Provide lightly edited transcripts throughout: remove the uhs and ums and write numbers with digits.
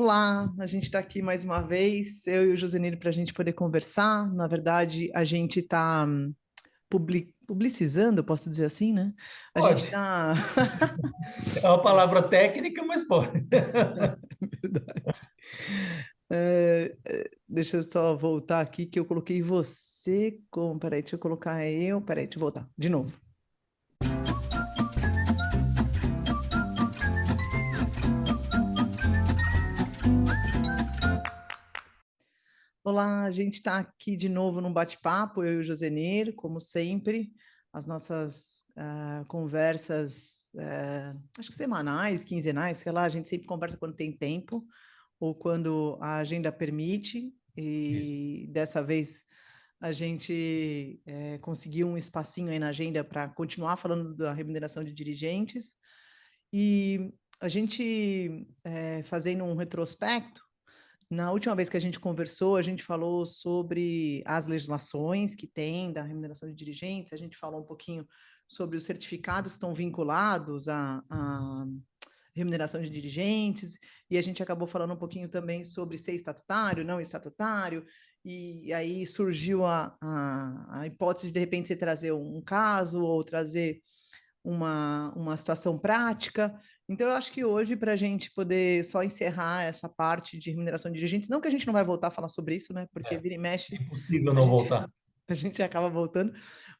Olá, a gente está aqui mais uma vez, eu e o Josenir, para a gente poder conversar. Na verdade, a gente está publicizando, eu poposso dizer assim, né? A gente Pode. está. É uma palavra técnica, mas pode. Verdade. Deixa eu só voltar aqui, que eu coloquei você como. Peraí, deixa eu colocar eu. Peraí, deixa eu voltar. De novo. Olá, a gente está aqui de novo num bate-papo, eu e o Josenir, como sempre, as nossas conversas, acho que semanais, quinzenais, sei lá, a gente sempre conversa quando tem tempo ou quando a agenda permite, Isso. e dessa vez a gente conseguiu um espacinho aí na agenda para continuar falando da remuneração de dirigentes, e a gente, fazendo um retrospecto, na última vez que a gente conversou, a gente falou sobre as legislações que tem da remuneração de dirigentes, a gente falou um pouquinho sobre os certificados que estão vinculados à remuneração de dirigentes, e a gente acabou falando um pouquinho também sobre ser estatutário, não estatutário, e aí surgiu a hipótese de repente você trazer um caso ou trazer uma situação prática. Então, eu acho que hoje, para a gente poder só encerrar essa parte de remuneração de dirigentes, não que a gente não vai voltar a falar sobre isso, né? Porque É vira e mexe, impossível a não gente, voltar. a gente acaba voltando,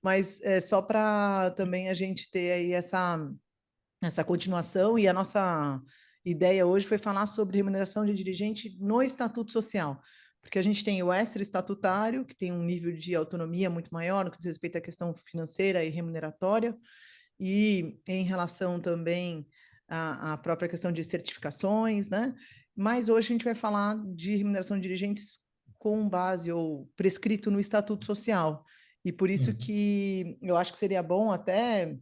mas é só para também a gente ter aí essa continuação, e a nossa ideia hoje foi falar sobre remuneração de dirigente no Estatuto Social. Porque a gente tem o extra-estatutário, que tem um nível de autonomia muito maior no que diz respeito à questão financeira e remuneratória, e em relação também à própria questão de certificações, né? Mas hoje a gente vai falar de remuneração de dirigentes com base ou prescrito no Estatuto Social. E por isso Uhum. que eu acho que seria bom até,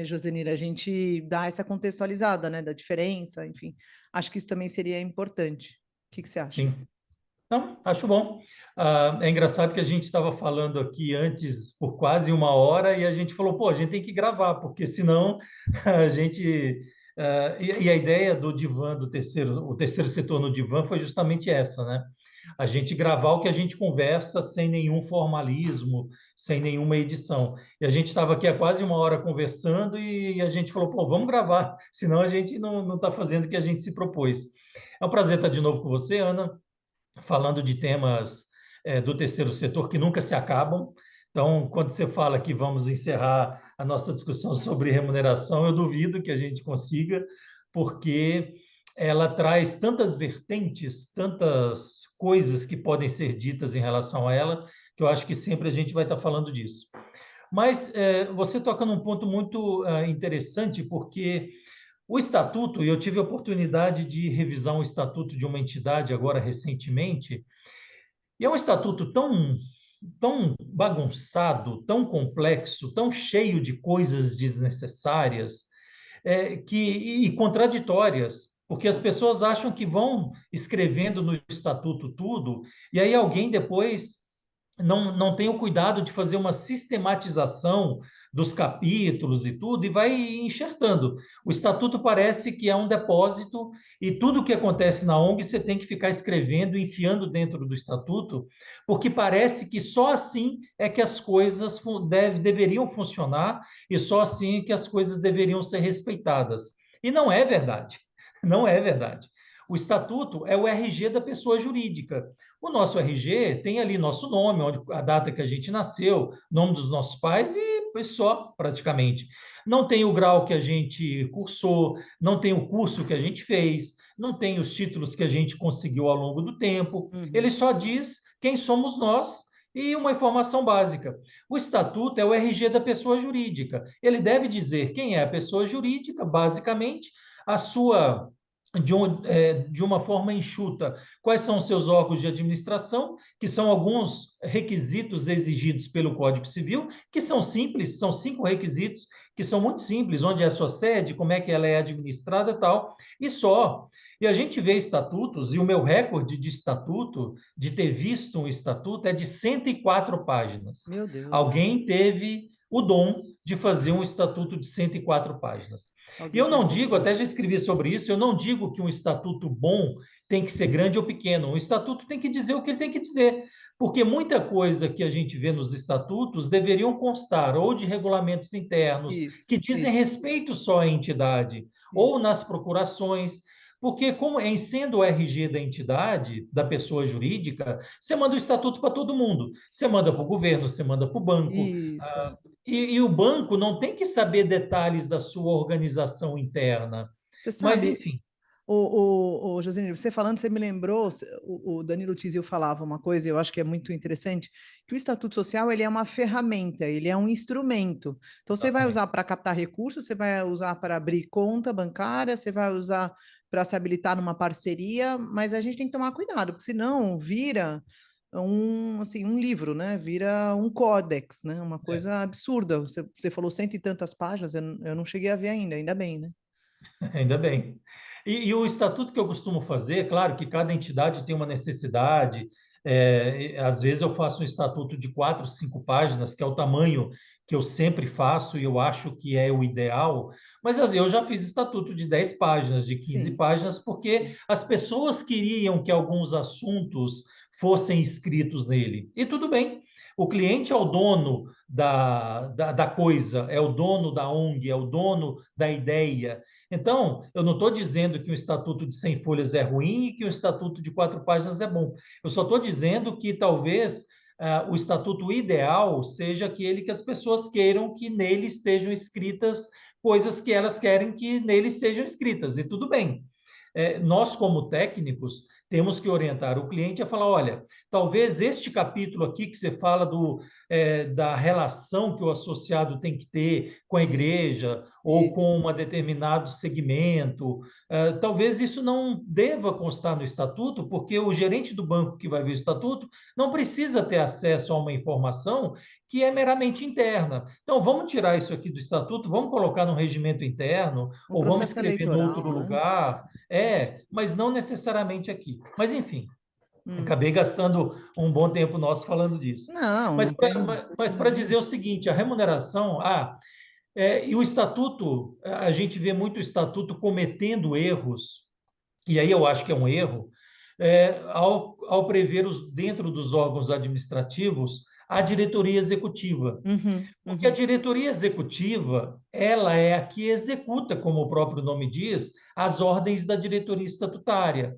Josenir, a gente dar essa contextualizada, né, da diferença, enfim. Acho que isso também seria importante. O que que você acha? Sim. Então, acho bom. É engraçado que a gente estava falando aqui antes por quase uma hora e a gente falou, pô, a gente tem que gravar, porque senão a gente. E a ideia do divã, o terceiro setor no divã foi justamente essa, né? A gente gravar o que a gente conversa sem nenhum formalismo, sem nenhuma edição. E a gente estava aqui há quase uma hora conversando e a gente falou, pô, vamos gravar, senão a gente não está fazendo o que a gente se propôs. É um prazer estar de novo com você, Ana, falando de temas do terceiro setor que nunca se acabam. Então, quando você fala que vamos encerrar a nossa discussão sobre remuneração, eu duvido que a gente consiga, porque ela traz tantas vertentes, tantas coisas que podem ser ditas em relação a ela, que eu acho que sempre a gente vai estar falando disso. Mas você toca num ponto muito interessante, porque o estatuto, e eu tive a oportunidade de revisar um estatuto de uma entidade agora recentemente, e é um estatuto tão bagunçado, tão complexo, tão cheio de coisas desnecessárias, e contraditórias, porque as Nossa. pessoas acham que vão escrevendo no estatuto tudo, e aí alguém depois não tem o cuidado de fazer uma sistematização dos capítulos e tudo, e vai enxertando. O estatuto parece que é um depósito, e tudo o que acontece na ONG você tem que ficar escrevendo, enfiando dentro do estatuto, porque parece que só assim é que as coisas deveriam funcionar, e só assim é que as coisas deveriam ser respeitadas. E não é verdade. Não é verdade. O estatuto é o RG da pessoa jurídica. O nosso RG tem ali nosso nome, onde, a data que a gente nasceu, nome dos nossos pais e só, praticamente. Não tem o grau que a gente cursou, não tem o curso que a gente fez, não tem os títulos que a gente conseguiu ao longo do tempo. Ele Uhum. só diz quem somos nós e uma informação básica. O estatuto é o RG da pessoa jurídica. Ele deve dizer quem é a pessoa jurídica, basicamente, a sua de uma forma enxuta, quais são os seus órgãos de administração, que são alguns requisitos exigidos pelo Código Civil, que são simples, são 5 requisitos, que são muito simples, onde é a sua sede, como é que ela é administrada e tal, e só. E a gente vê estatutos, e o meu recorde de estatuto, de ter visto um estatuto, é de 104 páginas. Meu Deus. Alguém teve o dom de fazer um estatuto de 104 páginas. E Alguém eu tem não que digo, fazer. até já escrevi sobre isso, eu não digo que um estatuto bom tem que ser grande ou pequeno. Um estatuto tem que dizer o que ele tem que dizer, porque muita coisa que a gente vê nos estatutos deveriam constar ou de regulamentos internos Isso, que dizem isso, respeito só à entidade, ou isso. nas procurações, porque como em sendo o RG da entidade, da pessoa jurídica, você manda o estatuto para todo mundo. Você manda para o governo, você manda para o banco. Isso, é. E o banco não tem que saber detalhes da sua organização interna. Você Mas, sabe, enfim, o Josenir, você falando, você me lembrou, o Danilo Tizio falava uma coisa, eu acho que é muito interessante, que o Estatuto Social, ele é uma ferramenta, ele é um instrumento. Então, você vai usar exatamente. para captar recursos, você vai usar para abrir conta bancária, você vai usar para se habilitar numa parceria, mas a gente tem que tomar cuidado, porque senão vira assim, um livro, né? Vira um códex, né? Uma É, coisa absurda. Você falou cento e tantas páginas, eu não cheguei a ver ainda bem, né? ainda bem. E o estatuto que eu costumo fazer, claro que cada entidade tem uma necessidade. Às vezes eu faço um estatuto de 4, 5 páginas, que é o tamanho que eu sempre faço e eu acho que é o ideal. Mas assim, eu já fiz estatuto de 10 páginas, de 15 Sim, páginas, porque sim. as pessoas queriam que alguns assuntos fossem escritos nele. E tudo bem. O cliente é o dono da coisa, é o dono da ONG, é o dono da ideia. Então, eu não estou dizendo que um estatuto de 100 folhas é ruim e que um estatuto de 4 páginas é bom. Eu só estou dizendo que talvez o estatuto ideal seja aquele que as pessoas queiram que nele estejam escritas coisas que elas querem que nele estejam escritas, e tudo bem. Nós, como técnicos, temos que orientar o cliente a falar: olha, talvez este capítulo aqui que você fala da relação que o associado tem que ter com a Isso, igreja ou isso. com um determinado segmento, talvez isso não deva constar no estatuto, porque o gerente do banco que vai ver o estatuto não precisa ter acesso a uma informação que é meramente interna. Então, vamos tirar isso aqui do estatuto, vamos colocar no regimento interno, Um ou vamos processo escrever em outro eleitoral, né? lugar, mas não necessariamente aqui. Mas, enfim, Hum. acabei gastando um bom tempo nosso falando disso. Não, Mas não tem, para imagina. dizer o seguinte, a remuneração, e o estatuto, a gente vê muito o estatuto cometendo erros, e aí eu acho que é um erro, ao prever dentro dos órgãos administrativos a diretoria executiva. Uhum, Porque a uhum. diretoria executiva, ela é a que executa, como o próprio nome diz, as ordens da diretoria estatutária.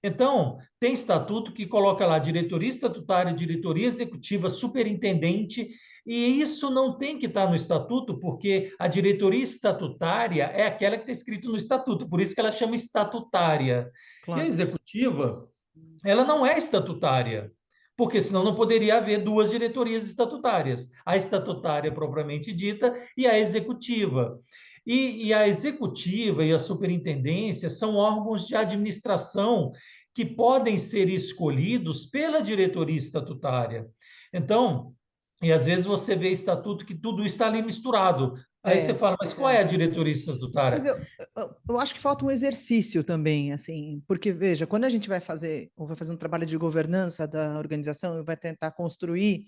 Então, tem estatuto que coloca lá diretoria estatutária, diretoria executiva, superintendente, e isso não tem que estar no estatuto, porque a diretoria estatutária é aquela que está escrito no estatuto, por isso que ela chama estatutária. E a Claro. executiva, ela não é estatutária, porque senão não poderia haver duas diretorias estatutárias, a estatutária propriamente dita e a executiva. E a executiva e a superintendência são órgãos de administração que podem ser escolhidos pela diretoria estatutária. Então, e às vezes você vê estatuto que tudo está ali misturado. Aí você É, fala, mas qual é é. a diretoria Mas estatutária? eu acho que falta um exercício também, assim, porque, veja, quando a gente vai fazer, ou vai fazer um trabalho de governança da organização e vai tentar construir,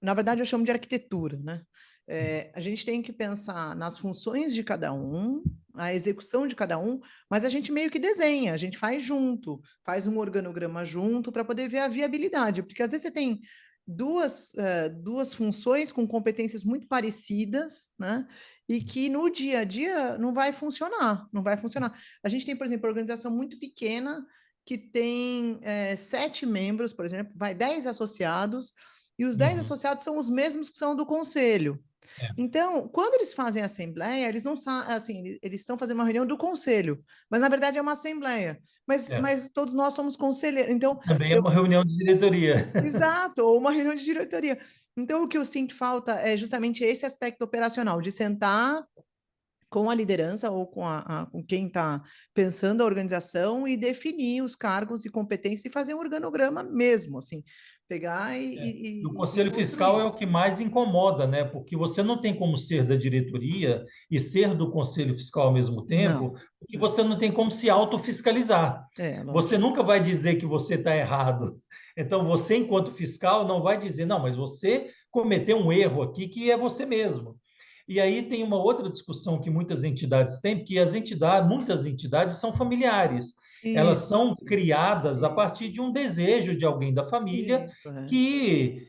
na verdade eu chamo de arquitetura, né? A gente tem que pensar nas funções de cada um, a execução de cada um, mas a gente meio que desenha, a gente faz junto, faz um organograma junto para poder ver a viabilidade, porque às vezes você tem duas funções com competências muito parecidas, né? E que no dia a dia não vai funcionar, não vai funcionar. A gente tem, por exemplo, uma organização muito pequena que tem 7 membros, por exemplo, vai 10 associados, e os 10 Uhum, associados são os mesmos que são do conselho. é, Então, quando eles fazem a assembleia, eles não assim, eles estão fazendo uma reunião do conselho, mas na verdade é uma assembleia. Mas, é. mas todos nós somos conselheiros. Então, Também é eu, uma reunião de diretoria. exato, ou uma reunião de diretoria. Então, o que eu sinto falta é justamente esse aspecto operacional, de sentar com a liderança ou com quem está pensando a organização e definir os cargos e competências e fazer um organograma mesmo, assim, pegar E o e conselho fiscal é construir. o que mais incomoda, né? Porque você não tem como ser da diretoria e ser do conselho fiscal ao mesmo tempo, Não, porque não. você não tem como se autofiscalizar. Você Lógico. nunca vai dizer que você está errado. Então, você, enquanto fiscal, não vai dizer, não, mas você cometeu um erro aqui que é você mesmo. E aí tem uma outra discussão que muitas entidades têm, porque muitas entidades são familiares. Elas são Isso, criadas a isso, partir de um desejo de alguém da família isso, é. que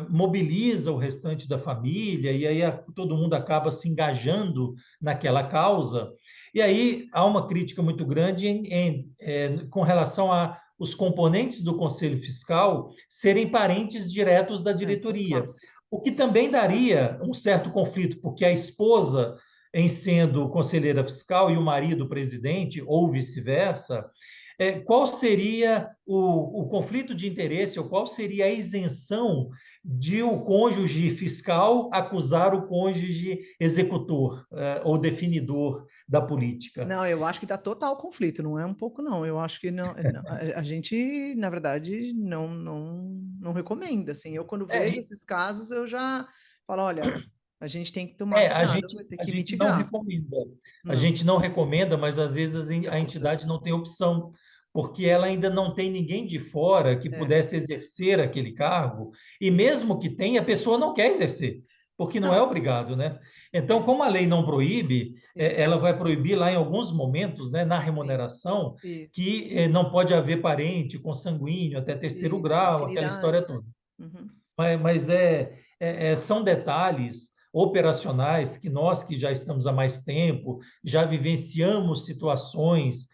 mobiliza o restante da família, e aí todo mundo acaba se engajando naquela causa. E aí há uma crítica muito grande com relação a os componentes do Conselho Fiscal serem parentes diretos da Esse é um diretoria, clássico. o que também daria um certo conflito, porque a esposa, em sendo conselheira fiscal, e o marido presidente, ou vice-versa, qual seria o conflito de interesse, ou qual seria a isenção de o cônjuge fiscal acusar o cônjuge executor, ou definidor da política? Não, eu acho que dá total conflito, não é um pouco, não. Eu acho que não, a gente, na verdade, não recomenda, assim. Eu, quando vejo É, esses casos, eu já falo, olha, a gente tem que tomar cuidado, vai ter a que gente não mitigar. recomenda. A Não, gente não recomenda, mas às vezes a entidade acontece. não tem opção, porque ela ainda não tem ninguém de fora que É, pudesse exercer aquele cargo, e mesmo que tenha, a pessoa não quer exercer, porque não é não, obrigado, né? Então, é, como a lei não proíbe, isso, ela vai proibir lá em alguns momentos, né, na sim, remuneração, isso, que não pode haver parente consanguíneo até terceiro isso, grau, aquela história afinidade. toda. Uhum. Mas são detalhes operacionais que nós que já estamos há mais tempo, já vivenciamos situações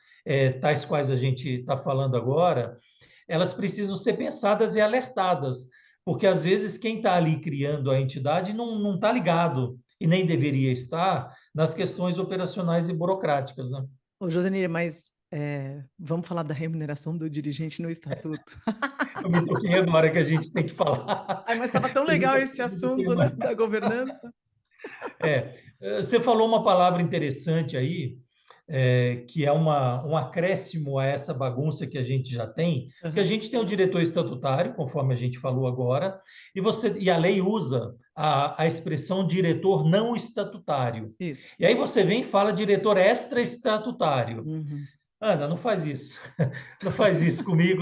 tais quais a gente está falando agora, elas precisam ser pensadas e alertadas, porque às vezes quem está ali criando a entidade não está ligado e nem deveria estar nas questões operacionais e burocráticas, né? Ô, Josenir, mas vamos falar da remuneração do dirigente no estatuto. Eu me toquei agora que a gente tem que falar. Ai, mas estava tão A gente legal já esse fugiu do assunto, né, tema. da governança. Você falou uma palavra interessante aí, que é um acréscimo a essa bagunça que a gente já tem, porque a Aham, gente tem o diretor estatutário, conforme a gente falou agora, e a lei usa a expressão diretor não estatutário. isso. E aí você vem e fala diretor extra-estatutário. Uhum. Ana, não faz isso. Não faz isso comigo,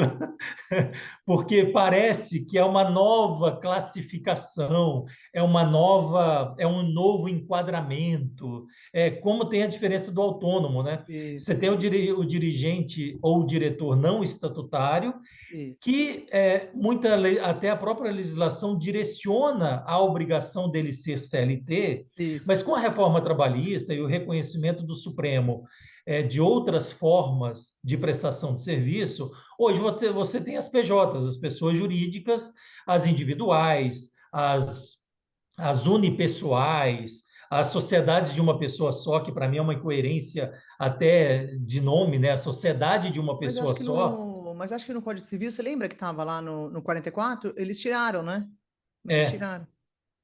porque parece que é uma nova classificação, é um novo enquadramento. Como tem a diferença do autônomo, né? Você Isso, tem o dirigente ou o diretor não estatutário, isso, que até a própria legislação direciona a obrigação dele ser CLT, mas isso, com a reforma trabalhista e o reconhecimento do Supremo de outras formas de prestação de serviço, hoje você tem as PJs, as pessoas jurídicas, as individuais, as unipessoais, as sociedades de uma pessoa só, que para mim é uma incoerência até de nome, né? A sociedade de uma Mas pessoa só. mas acho que no Código Civil, você lembra que estava lá no 44? Eles tiraram, né? Eles É, tiraram.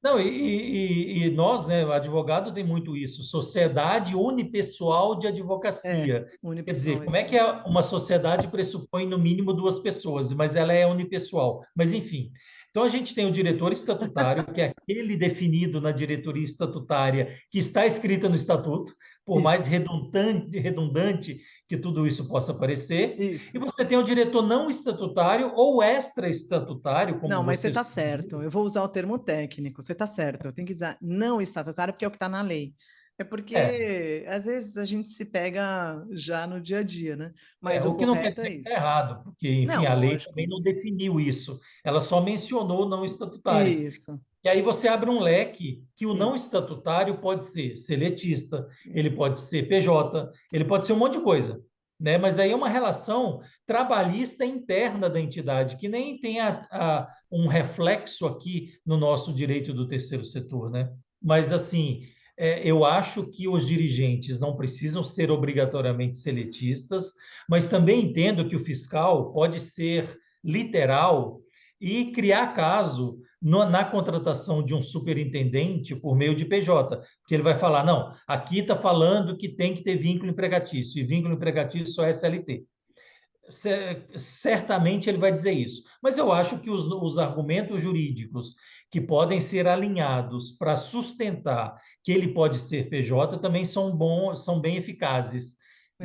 não, e nós, né, o advogado tem muito isso, sociedade unipessoal de É, advocacia. Quer unipessoal, dizer, é como isso é que mesmo. uma sociedade pressupõe no mínimo duas pessoas, mas ela é unipessoal. Mas, enfim, então a gente tem o diretor estatutário, que é aquele definido na diretoria estatutária que está escrita no estatuto, por mais Isso, redundante que tudo isso possa parecer, e isso. você tem o diretor não estatutário ou extra-estatutário, como Não, mas você você está certo. sugeriu. Eu vou usar o termo técnico. Você está certo. Eu tenho que usar não estatutário porque é o que está na lei. É É, porque às vezes a gente se pega já no dia a dia, né? Mas o O que não quer correto dizer é que está isso. errado, porque, enfim, Não, a lei também lógico. não definiu isso, ela só mencionou o não estatutário. Isso, E aí você abre um leque que o não isso, estatutário pode ser seletista, ele isso. pode ser PJ, ele pode ser um monte de coisa, né? Mas aí é uma relação trabalhista interna da entidade, que nem tem um reflexo aqui no nosso direito do terceiro setor, né? Mas, assim, eu acho que os dirigentes não precisam ser obrigatoriamente seletistas, mas também entendo que o fiscal pode ser literal e criar caso na contratação de um superintendente por meio de PJ, porque ele vai falar, não, aqui está falando que tem que ter vínculo empregatício, e vínculo empregatício só é SLT. Certamente ele vai dizer isso. Mas eu acho que os argumentos jurídicos que podem ser alinhados para sustentar que ele pode ser PJ também são bons, são bem eficazes.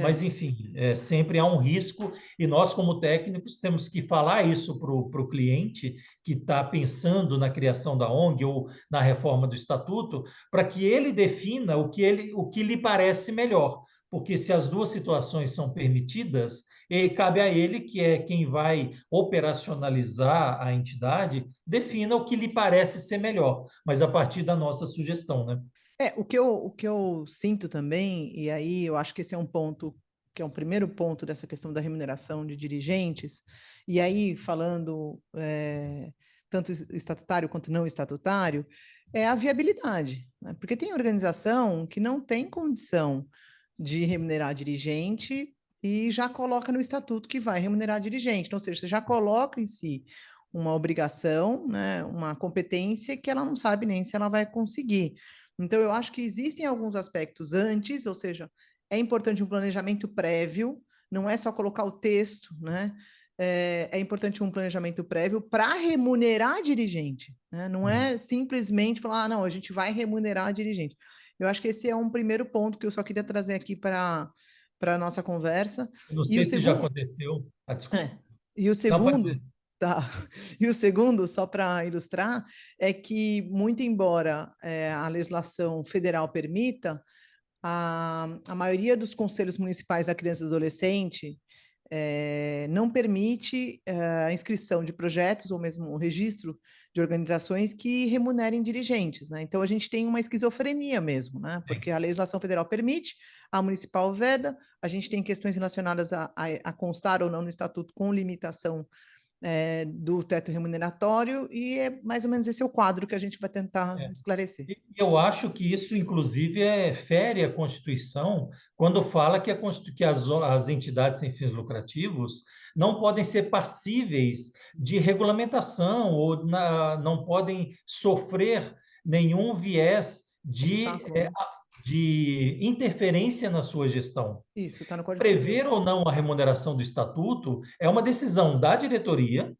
Mas, É. enfim, sempre há um risco e nós, como técnicos, temos que falar isso para o cliente que está pensando na criação da ONG ou na reforma do estatuto, para que ele defina o que lhe parece melhor. Porque se as duas situações são permitidas, cabe a ele, que é quem vai operacionalizar a entidade, defina o que lhe parece ser melhor, mas a partir da nossa sugestão, né? O que eu sinto também, e aí eu acho que esse é um ponto, que é um primeiro ponto dessa questão da remuneração de dirigentes, e aí falando tanto estatutário quanto não estatutário, é a viabilidade, né? Porque tem organização que não tem condição de remunerar dirigente e já coloca no estatuto que vai remunerar dirigente, então, ou seja, você já coloca em si uma obrigação, né, uma competência que ela não sabe nem se ela vai conseguir. Então, eu acho que existem alguns aspectos antes, ou seja, é importante um planejamento prévio, não é só colocar o texto, né? É importante um planejamento prévio para remunerar dirigente, né? Não Hum. é simplesmente falar, ah, não, a gente vai remunerar dirigente. Eu acho que esse é um primeiro ponto que eu só queria trazer aqui para a nossa conversa. Eu não E o sei se já segundo, aconteceu. Ah, desculpa. é, e o Não, pode dizer. segundo, tá? E o segundo, só para ilustrar, é que, muito embora a legislação federal permita, a maioria dos conselhos municipais da criança e adolescente não permite a inscrição de projetos ou mesmo o registro de organizações que remunerem dirigentes, né? Então a gente tem uma esquizofrenia mesmo, né? Porque a legislação federal permite, a municipal veda, a gente tem questões relacionadas a constar ou não no estatuto com limitação do teto remuneratório, e é mais ou menos esse é o quadro que a gente vai tentar É. esclarecer. E eu acho que isso, inclusive, fere a Constituição quando fala que, que as entidades sem fins lucrativos não podem ser passíveis de regulamentação ou não podem sofrer nenhum viés Obstáculo, né? de interferência na sua gestão. Isso, está no Código Civil. Prever ou não a remuneração do estatuto é uma decisão da diretoria,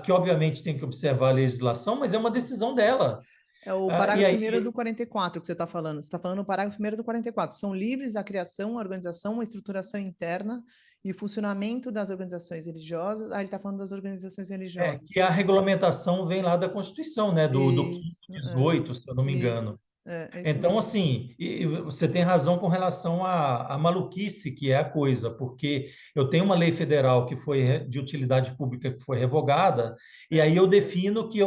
que obviamente tem que observar a legislação, mas é uma decisão dela. É o E parágrafo aí, primeiro do 44 que você está falando. Você está falando o parágrafo primeiro do 44. São livres a criação, a organização, a estruturação interna e o funcionamento das organizações religiosas. Ah, ele está falando das organizações que religiosas. a regulamentação vem lá da Constituição, né? Do Isso, 518, se eu não me isso, engano. é isso Então, mesmo. assim, e você tem razão com relação à maluquice que é a coisa, porque eu tenho uma lei federal que foi de utilidade pública que foi revogada, e É, aí eu defino que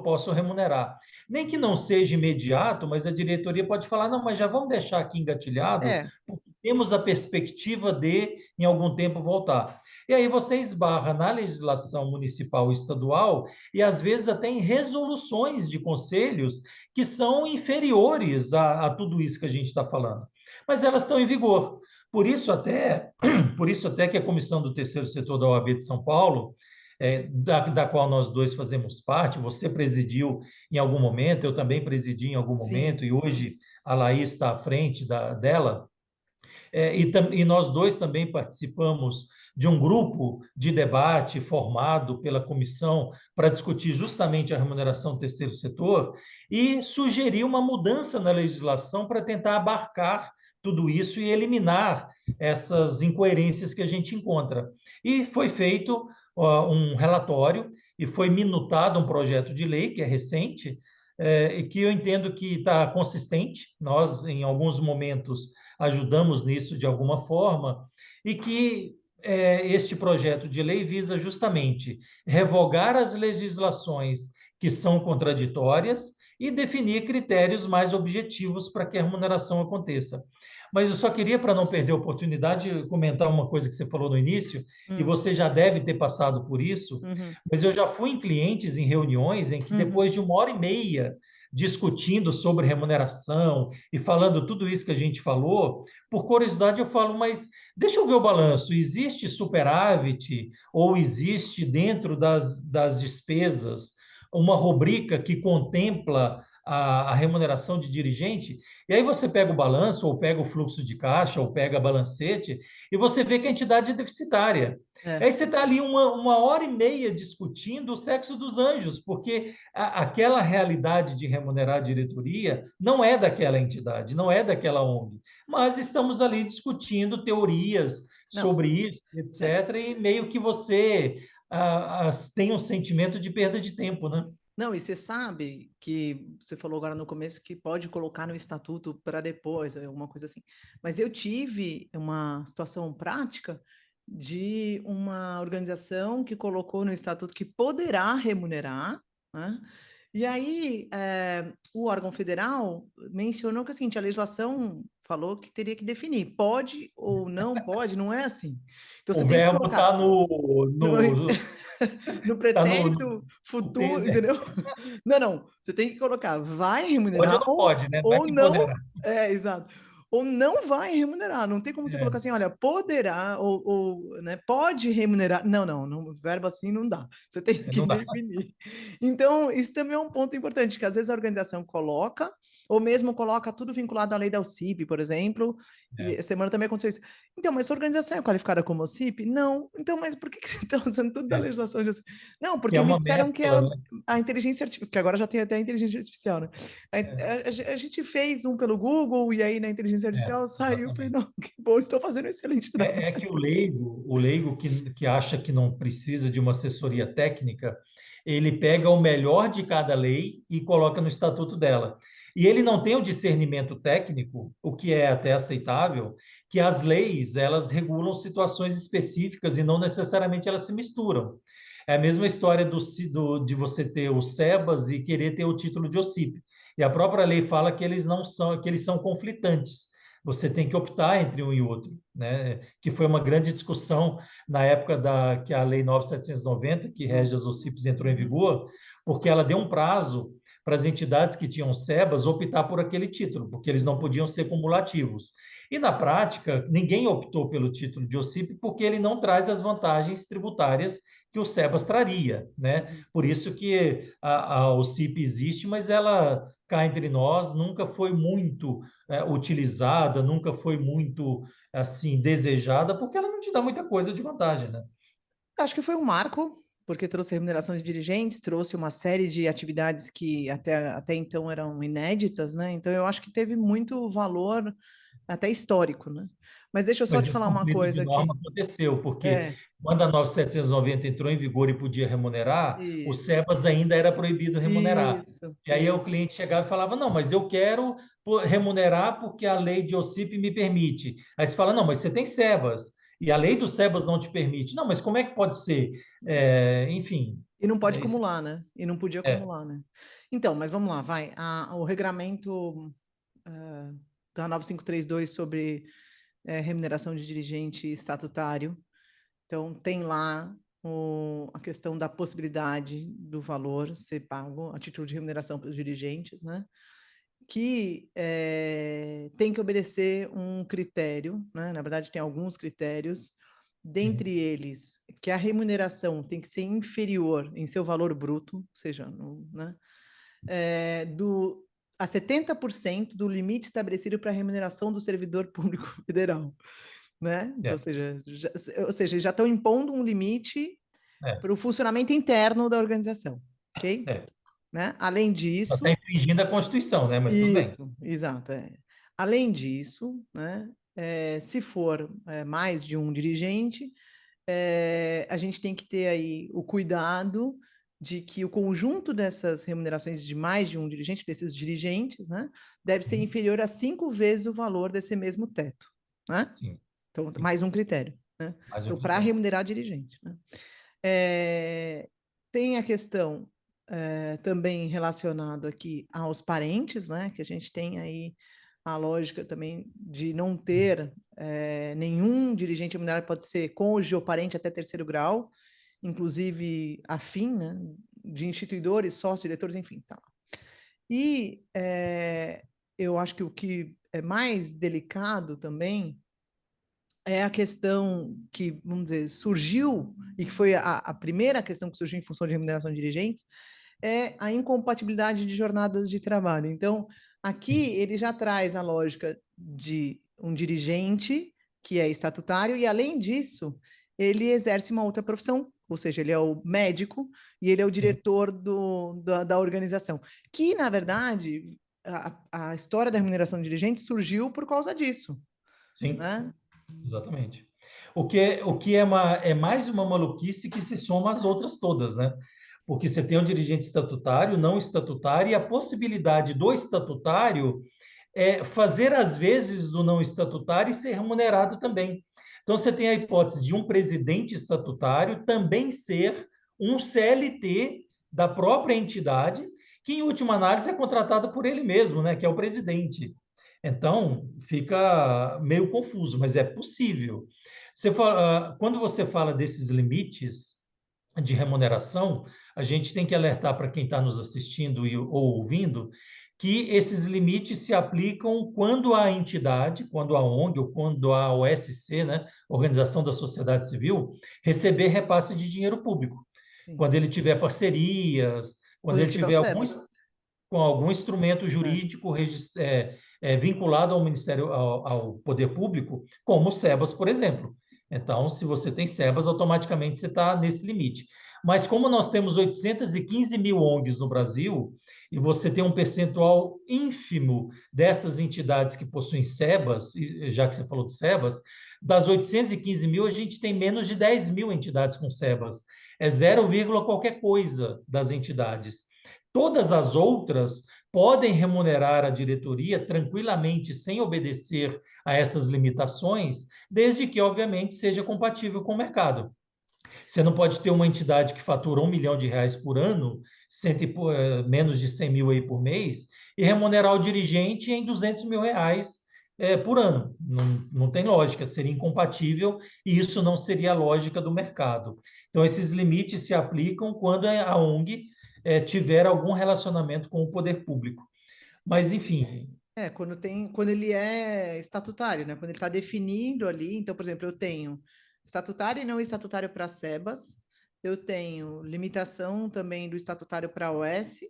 posso remunerar. Nem que não seja imediato, mas a diretoria pode falar, não, mas já vamos deixar aqui engatilhado, é, porque temos a perspectiva de, em algum tempo, voltar. E aí você esbarra na legislação municipal e estadual, e às vezes até em resoluções de conselhos que são inferiores a tudo isso que a gente está falando. Mas elas estão em vigor. Por isso até que a Comissão do Terceiro Setor da OAB de São Paulo, da qual nós dois fazemos parte, você presidiu em algum momento, eu também presidi em algum sim, momento, e hoje a Laís está à frente dela, e nós dois também participamos de um grupo de debate formado pela comissão para discutir justamente a remuneração do terceiro setor e sugerir uma mudança na legislação para tentar abarcar tudo isso e eliminar essas incoerências que a gente encontra. E foi feito um relatório e foi minutado um projeto de lei que é recente, e que eu entendo que está consistente. Nós, em alguns momentos, ajudamos nisso de alguma forma, e que este projeto de lei visa justamente revogar as legislações que são contraditórias e definir critérios mais objetivos para que a remuneração aconteça. Mas eu só queria, para não perder a oportunidade, comentar uma coisa que você falou no início, e hum, você já deve ter passado por isso, uhum, mas eu já fui em clientes, em reuniões, em que uhum, depois de 1 hora e meia discutindo sobre remuneração e falando tudo isso que a gente falou, por curiosidade eu falo, mas deixa eu ver o balanço. Existe superávit ou existe dentro das despesas uma rubrica que contempla a remuneração de dirigente, e aí você pega o balanço, ou pega o fluxo de caixa, ou pega a balancete, e você vê que a entidade é deficitária. É. Aí você está ali uma hora e meia discutindo o sexo dos anjos, porque aquela realidade de remunerar a diretoria não é daquela entidade, não é daquela ONG. Mas estamos ali discutindo teorias Não, sobre isso, é, etc., e meio que você tem um sentimento de perda de tempo, né? não, e você sabe que você falou agora no começo que pode colocar no estatuto para depois, alguma coisa assim. Mas eu tive uma situação prática de uma organização que colocou no estatuto que poderá remunerar, né? E aí o órgão federal mencionou que assim, a legislação falou que teria que definir, pode ou não pode, não é assim. Então você O tem que verbo colocar está no, no, no tá no, pretérito futuro, entendeu? Não, não. Você tem que colocar vai pode ou remunerar não pode, né? Não é ou que não. poderá. É, exato. Ou não vai remunerar. Não tem como você colocar É, assim, olha, poderá ou né, pode remunerar. Não, não, não, verbo assim não dá. Você tem que não dá. definir. Então, isso também é um ponto importante, que às vezes a organização coloca, ou mesmo coloca tudo vinculado à lei da OCIP, por exemplo, e É, essa semana também aconteceu isso. Então, mas sua organização é qualificada como OCIP? Não. Então, mas por que você está usando tudo da é. legislação de OCIP? Não, Que é porque me uma disseram que mescla, né? a inteligência artificial, porque agora já tem até a inteligência artificial, né? É, A gente fez um pelo Google e aí na inteligência artificial saiu. Eu falei, exatamente. não, que bom, estou fazendo um excelente trabalho. É que o leigo que acha que não precisa de uma assessoria técnica, ele pega o melhor de cada lei e coloca no estatuto dela. E ele não tem o discernimento técnico, o que é até aceitável, que as leis, elas regulam situações específicas e não necessariamente elas se misturam. É a mesma história de você ter o SEBAS e querer ter o título de OCIP. E a própria lei fala que eles não são, que eles são conflitantes. Você tem que optar entre um e outro, né? Que foi uma grande discussão na época que a Lei 9.790, que rege as Nossa. OCIPs, entrou em Uhum. vigor, porque ela deu um prazo para as entidades que tinham SEBAS optar por aquele título, porque eles não Uhum. podiam ser cumulativos. E na prática, ninguém optou pelo título de OCIP porque ele não traz as vantagens tributárias que o SEBAS traria, né? Uhum. Por isso que a OCIP existe, mas ela cá entre nós nunca foi muito utilizada, nunca foi muito assim desejada, porque ela não te dá muita coisa de vantagem, né? Acho que foi um marco, porque trouxe remuneração de dirigentes, trouxe uma série de atividades que até então eram inéditas, né? Então eu acho que teve muito valor até histórico, né? Mas deixa eu só Mas te esse falar uma conflito de coisa norma aqui. aconteceu, porque É, quando a 9.790 entrou em vigor e podia remunerar, o isso, SEBAS ainda era proibido remunerar. isso, E aí o isso. cliente chegava e falava, não, mas eu quero remunerar porque a lei de OCIP me permite. Aí você fala, não, mas você tem SEBAS, e a lei do SEBAS não te permite. Não, mas como é que pode ser? Enfim, E não pode é, isso- acumular, né? E não podia é, acumular, né? Então, mas vamos lá, vai. O regramento da 9532 sobre remuneração de dirigente estatutário. Então, tem lá a questão da possibilidade do valor ser pago a título de remuneração para os dirigentes, né? Que tem que obedecer um critério, né? Na verdade, tem alguns critérios, sim, dentre eles, que a remuneração tem que ser inferior em seu valor bruto, ou seja, né? A 70% do limite estabelecido para a remuneração do servidor público federal, né? Então, é, ou seja, já estão impondo um limite é, para o funcionamento interno da organização, ok? é. Né? Além Só está disso, infringindo a Constituição, né? Mas tudo bem. isso, exato. Além disso, né? Se for mais de um dirigente, a gente tem que ter aí o cuidado de que o conjunto dessas remunerações de mais de um dirigente, desses dirigentes, né, deve ser Sim, inferior a 5 vezes o valor desse mesmo teto, né? sim, Então, sim. mais um critério, né? Mais um Então, para critério. remunerar dirigente, né? Tem a questão também relacionado aqui aos parentes, né? Que a gente tem aí a lógica também de não ter nenhum dirigente remunerado, pode ser cônjuge ou parente até terceiro grau, inclusive afim, né? De instituidores, sócios, diretores, enfim, tá. E eu acho que o que é mais delicado também é a questão que, vamos dizer, surgiu, e que foi a primeira questão que surgiu em função de remuneração de dirigentes, é a incompatibilidade de jornadas de trabalho. Então, aqui ele já traz a lógica de um dirigente que é estatutário e, além disso, ele exerce uma outra profissão, ou seja, ele é o médico e ele é o Sim, diretor da organização, que, na verdade, a história da remuneração de dirigente surgiu por causa disso, sim, né? exatamente. O que é mais uma maluquice que se soma às outras todas, né? Porque você tem o dirigente estatutário, não estatutário, e a possibilidade do estatutário fazer as vezes do não estatutário e ser remunerado também. Então, você tem a hipótese de um presidente estatutário também ser um CLT da própria entidade, que, em última análise, é contratado por ele mesmo, né, que é o presidente. Então, fica meio confuso, mas é possível. Quando você fala desses limites de remuneração, a gente tem que alertar para quem está nos assistindo ou ouvindo que esses limites se aplicam quando a entidade, quando a ONG ou quando a OSC, né, Organização da Sociedade Civil, receber repasse de dinheiro público. Sim. Quando ele tiver parcerias, quando Quando ele ele tiver o tiver SEBAS. com algum instrumento É. jurídico vinculado ao Ministério, ao Poder Público, como o SEBAS, por exemplo. Então, se você tem SEBAS, automaticamente você está nesse limite. Mas como nós temos 815 mil ONGs no Brasil, e você tem um percentual ínfimo dessas entidades que possuem SEBAS, já que você falou de SEBAS, das 815 mil, a gente tem menos de 10 mil entidades com SEBAS. É 0, qualquer coisa das entidades. Todas as outras podem remunerar a diretoria tranquilamente, sem obedecer a essas limitações, desde que, obviamente, seja compatível com o mercado. Você não pode ter uma entidade que fatura R$ 1 milhão por ano, menos de 100 mil aí por mês, e remunerar o dirigente em R$ 200 mil por ano. Não tem lógica, seria incompatível e isso não seria a lógica do mercado. Então, esses limites se aplicam quando a ONG tiver algum relacionamento com o poder público. Mas, enfim, Quando ele é estatutário, né? Quando ele está definindo ali, então, por exemplo, eu tenho estatutário e não estatutário para SEBAS, eu tenho limitação também do estatutário para a OS,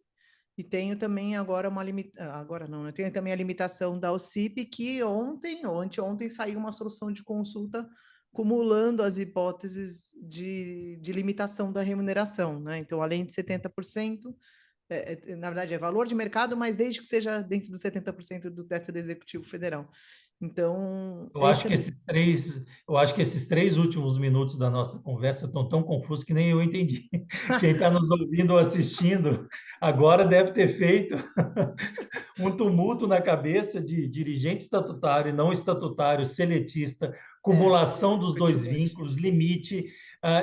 e tenho também agora uma limitação, agora não, né? Tenho também a limitação da OCIP, que ontem ou anteontem saiu uma solução de consulta cumulando as hipóteses de limitação da remuneração, né? Então, além de 70%, na verdade, é valor de mercado, mas desde que seja dentro dos 70% do teto do Executivo Federal. Então, eu acho que esses 3 últimos minutos da nossa conversa estão tão confusos que nem eu entendi. Quem está nos ouvindo ou assistindo agora deve ter feito um tumulto na cabeça de dirigente estatutário, não estatutário, seletista, cumulação dos foi dois too much. vínculos, limite.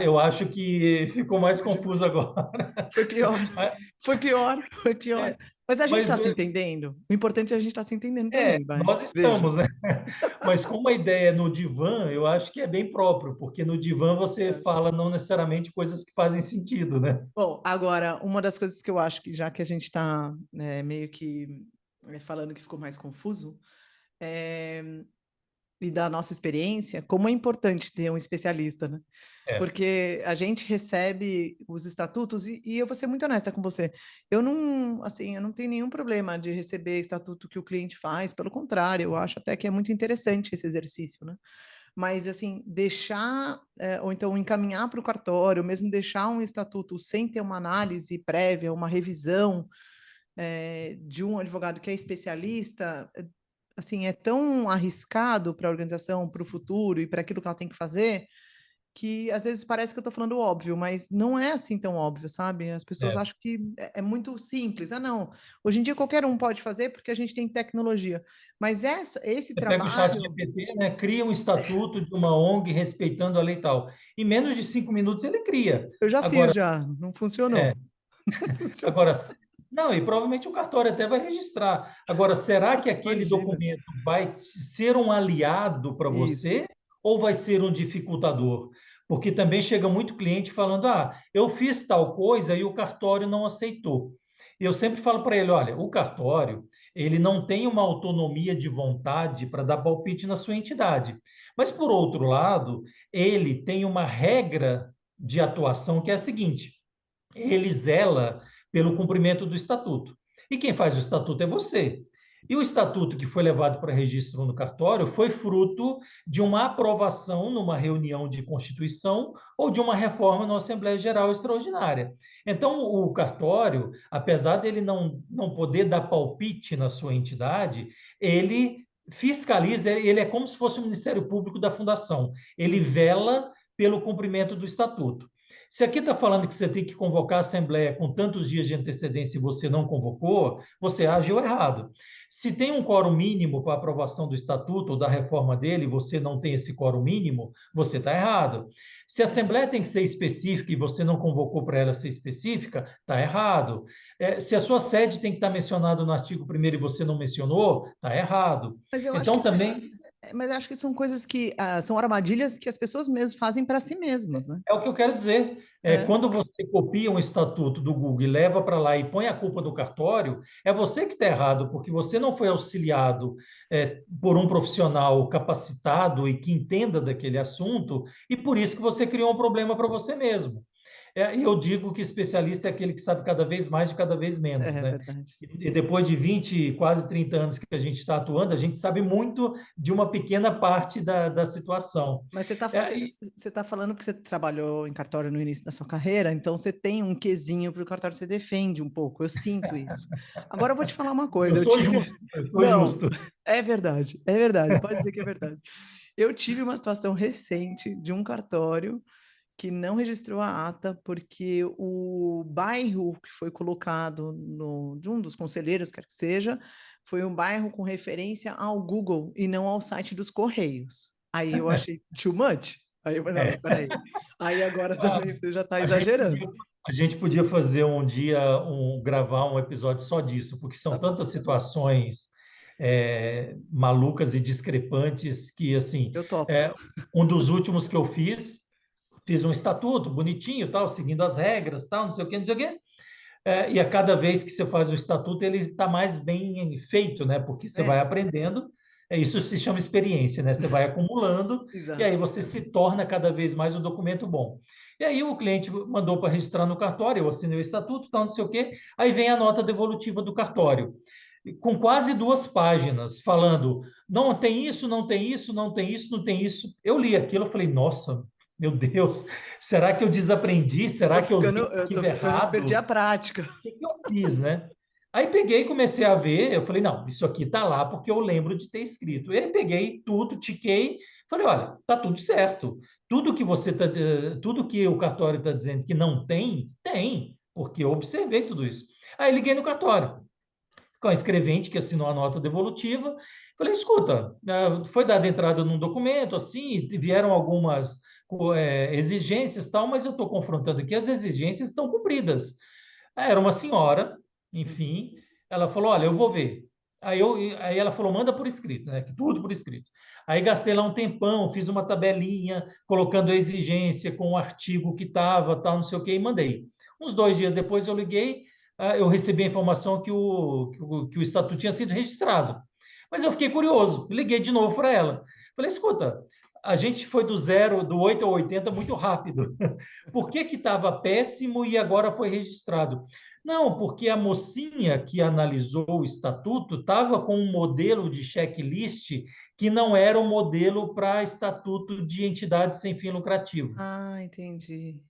Eu acho que ficou mais Foi confuso demais. agora. Foi pior, foi pior, foi pior. É, Mas a gente mas está se entendendo. O importante é a gente estar se entendendo também, vai. nós Veja. estamos, né? Mas como a ideia é no divã, eu acho que é bem próprio, porque no divã você fala não necessariamente coisas que fazem sentido, né? Bom, agora, uma das coisas que eu acho que, já que a gente está meio que falando que ficou mais confuso, é, e da nossa experiência, como é importante ter um especialista, né? É, Porque a gente recebe os estatutos e eu vou ser muito honesta com você. Eu não, assim, eu não tenho nenhum problema de receber estatuto que o cliente faz, pelo contrário, eu acho até que é muito interessante esse exercício, né? Mas, assim, deixar, ou então encaminhar para o cartório, mesmo deixar um estatuto sem ter uma análise prévia, uma revisão, de um advogado que é especialista, assim, é tão arriscado para a organização, para o futuro e para aquilo que ela tem que fazer, que às vezes parece que eu estou falando óbvio, mas não é assim tão óbvio, sabe? As pessoas é. acham que é muito simples. Ah, não. Hoje em dia qualquer um pode fazer porque a gente tem tecnologia. Mas esse Você pega o chat trabalho, GPT, né, cria um estatuto de uma ONG respeitando a lei e tal. Em menos de 5 minutos ele cria. eu já fiz Agora, já, não é, funcionou. Não funcionou. agora, não, e provavelmente o cartório até vai registrar. Agora, será que aquele Imagina. documento vai ser um aliado para você Isso. ou vai ser um dificultador? Porque também chega muito cliente falando: eu fiz tal coisa e o cartório não aceitou. E eu sempre falo para ele: olha, o cartório, ele não tem uma autonomia de vontade para dar palpite na sua entidade. Mas, por outro lado, ele tem uma regra de atuação que é a seguinte: ele zela pelo cumprimento do estatuto. E quem faz o estatuto é você. E o estatuto que foi levado para registro no cartório foi fruto de uma aprovação numa reunião de constituição ou de uma reforma na Assembleia Geral Extraordinária. Então, o cartório, apesar dele não poder dar palpite na sua entidade, ele fiscaliza, ele é como se fosse o Ministério Público da Fundação. Ele vela pelo cumprimento do estatuto. Se aqui está falando que você tem que convocar a Assembleia com tantos dias de antecedência e você não convocou, você agiu errado. Se tem um quórum mínimo para aprovação do estatuto ou da reforma dele, e você não tem esse quórum mínimo, você está errado. Se a Assembleia tem que ser específica e você não convocou para ela ser específica, está errado. Se a sua sede tem que estar mencionada no artigo 1º e você não mencionou, está errado. Mas eu acho Então, que também mas eu acho que são coisas que são armadilhas que as pessoas mesmas fazem para si mesmas, né? é o que eu quero dizer. É, Quando você copia um estatuto do Google e leva para lá e põe a culpa do cartório, é você que está errado, porque você não foi auxiliado por um profissional capacitado e que entenda daquele assunto, e por isso que você criou um problema para você mesmo. E eu digo que especialista é aquele que sabe cada vez mais de cada vez menos, é né? verdade. E depois de 20, quase 30 anos que a gente está atuando, a gente sabe muito de uma pequena parte da situação. Mas É, e- você tá falando que você trabalhou em cartório no início da sua carreira, então você tem um quesinho para o cartório, você defende um pouco, eu sinto isso. Agora eu vou te falar uma eu coisa, eu sou tive... justo, eu sou Não, justo. é verdade, pode dizer que é verdade. Eu tive uma situação recente de um cartório que não registrou a ata porque o bairro que foi colocado de um dos conselheiros, quer que seja, foi um bairro com referência ao Google e não ao site dos Correios. Aí eu achei too much. Aí eu falei, não, É. peraí. Aí agora Ah, também você já está A gente exagerando. podia, a gente podia fazer um dia, gravar um episódio só disso, porque Tá são bom, tantas situações malucas e discrepantes que, assim, eu topo. é, um dos últimos que eu fiz um estatuto bonitinho, tal, seguindo as regras, tal, não sei o quê, não sei o quê. E a cada vez que você faz o estatuto, ele está mais bem feito, né? Porque você vai É, aprendendo. Isso se chama experiência, né? Você vai acumulando e aí exato. você se torna cada vez mais um documento bom. E aí o cliente mandou para registrar no cartório, eu assinei o estatuto, tal, não sei o quê. Aí vem a nota devolutiva do cartório, com quase 2 páginas, falando: não tem isso, não tem isso, não tem isso, não tem isso. Eu li aquilo, eu falei: nossa, meu Deus, será que eu desaprendi? Será que eu usei o Eu tô arquivo ficando, perdi a errado? prática. Que eu fiz, né? Aí peguei e comecei a ver, eu falei, não, isso aqui tá lá porque eu lembro de ter escrito. E aí peguei tudo, tiquei, falei, olha, tá tudo certo. Tudo que o cartório está dizendo que não tem, tem, porque eu observei tudo isso. Aí liguei no cartório, com a escrevente que assinou a nota devolutiva, falei, escuta, foi dada entrada num documento, assim, vieram algumas exigências, tal, mas eu estou confrontando aqui, as exigências estão cumpridas. Era uma senhora, enfim, ela falou, olha, eu vou ver. Aí ela falou, manda por escrito, né? Tudo por escrito. Aí gastei lá um tempão, fiz uma tabelinha, colocando a exigência com o artigo que estava, tal, não sei o que, e mandei. Uns 2 dias depois eu liguei, eu recebi a informação que o estatuto tinha sido registrado. Mas eu fiquei curioso, liguei de novo para ela. Falei, escuta, a gente foi do 8 ao 80 muito rápido. Por que estava péssimo e agora foi registrado? Não, porque a mocinha que analisou o estatuto estava com um modelo de checklist que não era um modelo para estatuto de entidade sem fim lucrativo. Ah, entendi.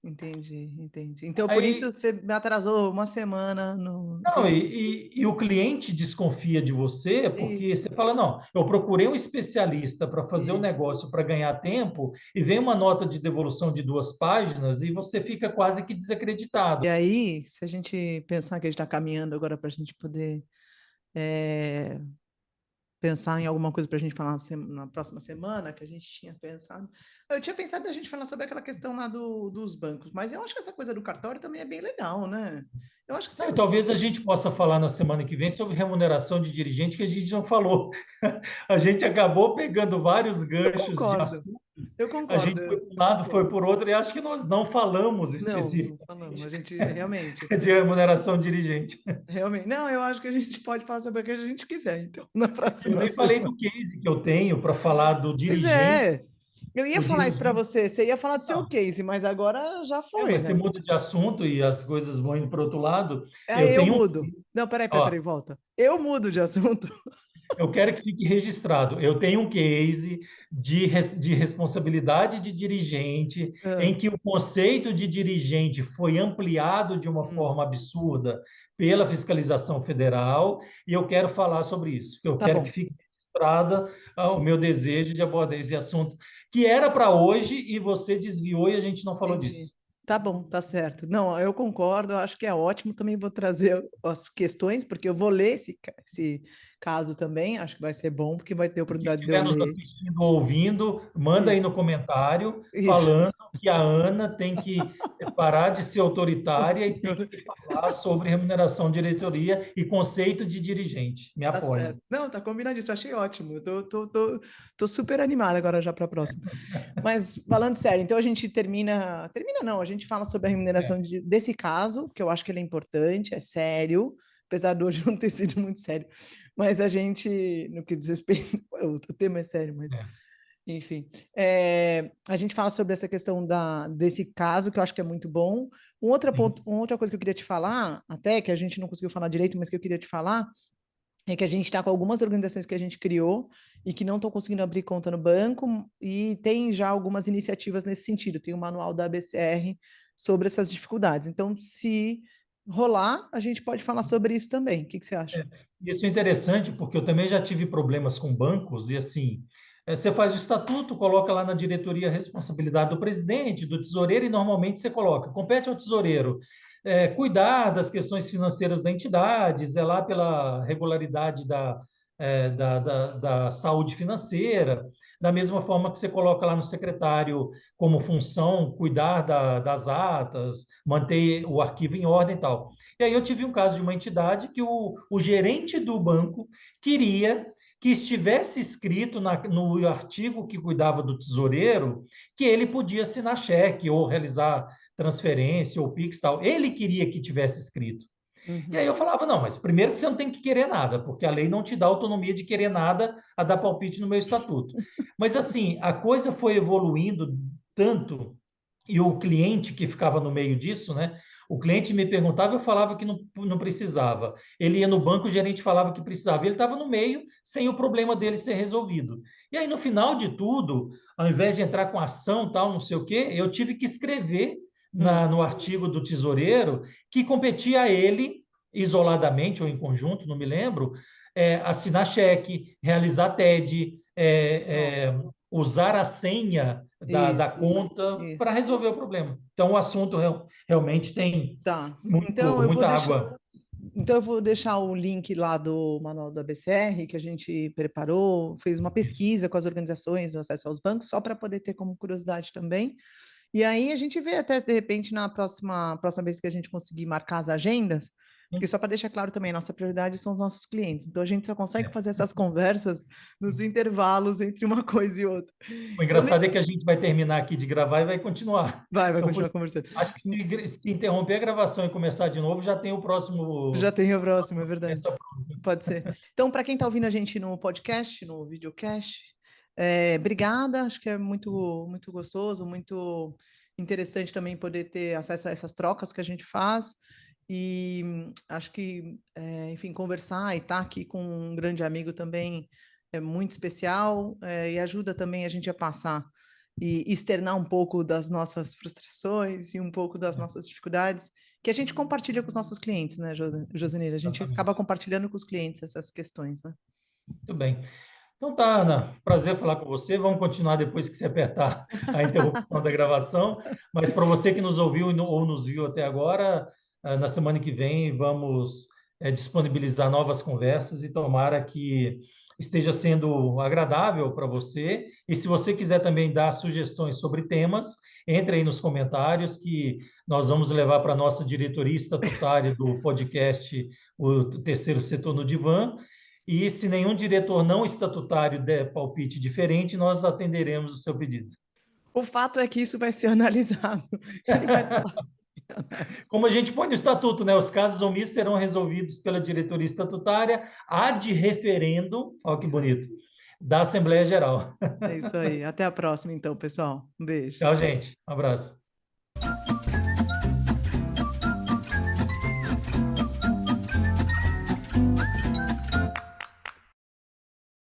Então, por isso Aí você me atrasou uma semana no... Não, Entendi. e o cliente desconfia de você porque Isso, você fala, não, eu procurei um especialista para fazer o isso. negócio para ganhar tempo e vem uma nota de devolução de 2 páginas e você fica quase que desacreditado. E aí, se a gente pensar que a gente está caminhando agora para a gente poder é, pensar em alguma coisa para a gente falar na próxima semana, que a gente tinha pensado. Eu tinha pensado a gente falar sobre aquela questão lá dos bancos, mas eu acho que essa coisa do cartório também é bem legal, né? Eu acho que Não, e você... talvez a gente possa falar na semana que vem sobre remuneração de dirigente que a gente não falou. A gente acabou pegando vários Eu ganchos de concordo, assunto. eu A concordo, gente foi para um lado, foi por outro, e acho que nós não falamos Não especificamente falamos, a gente realmente, de remuneração de dirigente. realmente. Não, eu acho que a gente pode falar sobre o que a gente quiser, então, na Eu próxima nem falei semana. do case que eu tenho para falar do Pois dirigente é, Eu ia o falar isso para dirigente... você ia falar do seu Não, case, mas agora já foi, mas você né? muda de assunto e as coisas vão indo para o outro lado. Aí Eu eu tenho um... mudo. Não, peraí, Ó, volta. Eu mudo de assunto. eu quero que fique registrado. Eu tenho um case de responsabilidade de dirigente, Ah, em que o conceito de dirigente foi ampliado de uma hum, forma absurda pela fiscalização federal, e eu quero falar sobre isso. Eu tá quero que bom, fique registrada o meu desejo de abordar esse assunto, que era para hoje e você desviou e a gente não falou entendi. disso. Tá bom, tá certo. Não, eu concordo, eu acho que é ótimo. Também vou trazer as questões, porque eu vou ler esse caso também. Acho que vai ser bom, porque vai ter Quem oportunidade de eu estiver nos ler. assistindo ou ouvindo, manda aí Isso, no comentário isso. falando que a Ana tem que parar de ser Sim, autoritária e tem senhor. que falar sobre remuneração, diretoria e conceito de dirigente. Me Tá apoiem. certo. Não, tá combinadíssimo. Achei ótimo. Eu tô super animada agora já para a próxima. Mas falando sério, então a gente termina. Termina não, a gente fala sobre a remuneração É, desse caso, que eu acho que ele é importante, é sério, apesar de hoje não ter sido muito sério. Mas a gente, no que diz respeito, o tema é sério, mas é, enfim. A gente fala sobre essa questão desse caso, que eu acho que é muito bom. Um outro sim. ponto, uma outra coisa que eu queria te falar, até que a gente não conseguiu falar direito, mas que eu queria te falar, é que a gente está com algumas organizações que a gente criou e que não estão conseguindo abrir conta no banco, e tem já algumas iniciativas nesse sentido. Tem o manual da ABCR sobre essas dificuldades. Então, se rolar, a gente pode falar sobre isso também. O que que você acha? Isso é interessante porque eu também já tive problemas com bancos e assim, você faz o estatuto, coloca lá na diretoria a responsabilidade do presidente, do tesoureiro e normalmente você coloca, compete ao tesoureiro cuidar das questões financeiras da entidade, zelar pela regularidade da saúde financeira, da mesma forma que você coloca lá no secretário como função cuidar das atas, manter o arquivo em ordem e tal. E aí eu tive um caso de uma entidade que o gerente do banco queria que estivesse escrito no artigo que cuidava do tesoureiro que ele podia assinar cheque ou realizar transferência ou Pix tal. Ele queria que tivesse escrito. E aí Uhum. eu falava, não, mas primeiro que você não tem que querer nada, porque a lei não te dá autonomia de querer nada a dar palpite no meu estatuto. Mas assim, a coisa foi evoluindo tanto, e o cliente que ficava no meio disso, né? O cliente me perguntava, eu falava que não precisava. Ele ia no banco, o gerente falava que precisava. Ele estava no meio, sem o problema dele ser resolvido. E aí, no final de tudo, ao invés de entrar com ação, tal, não sei o quê, eu tive que escrever Hum. no artigo do tesoureiro que competia a ele, isoladamente ou em conjunto, não me lembro, assinar cheque, realizar TED, Nossa, usar a senha da isso, conta para isso. resolver o problema. Então, o assunto realmente tem Tá. Então eu vou muita deixar. água. Então, eu vou deixar o link lá do manual da BCR, que a gente preparou, fez uma pesquisa com as organizações do acesso aos bancos, só para poder ter como curiosidade também. E aí a gente vê até se de repente na próxima vez que a gente conseguir marcar as agendas, porque só para deixar claro também, nossa prioridade são os nossos clientes. Então a gente só consegue É. fazer essas conversas nos intervalos entre uma coisa e outra. O Então, engraçado é que a gente vai terminar aqui de gravar e vai continuar. vai Então, continuar conversando. acho que se interromper a gravação e começar de novo, já tem o Já próximo. tem o próximo, é verdade. Essa... Pode ser. Então, para quem está ouvindo a gente no podcast, no videocast, obrigada. Acho que é muito gostoso, muito interessante também poder ter acesso a essas trocas que a gente faz. E acho que, enfim, conversar e estar aqui com um grande amigo também é muito especial, e ajuda também a gente a passar e externar um pouco das nossas frustrações e um pouco das nossas dificuldades que a gente compartilha com os nossos clientes, né, Josenir? A gente acaba Exatamente. compartilhando com os clientes essas questões, né? Muito bem. Então tá, Ana, prazer falar com você. Vamos continuar depois que você apertar a interrupção da gravação. Mas para você que nos ouviu ou nos viu até agora, na semana que vem vamos disponibilizar novas conversas e tomara que esteja sendo agradável para você. E se você quiser também dar sugestões sobre temas, entre aí nos comentários que nós vamos levar para a nossa diretoria estatutária do podcast O Terceiro Setor no Divã. E se nenhum diretor não estatutário der palpite diferente, nós atenderemos o seu pedido. O fato é que isso vai ser analisado. Ele vai estar lá. Como a gente põe no estatuto, né? Os casos omissos serão resolvidos pela diretoria estatutária ad referendo, olha que Exato. bonito, da Assembleia Geral. É isso aí. Até a próxima, então, pessoal. Um beijo. Tchau, gente. Um abraço.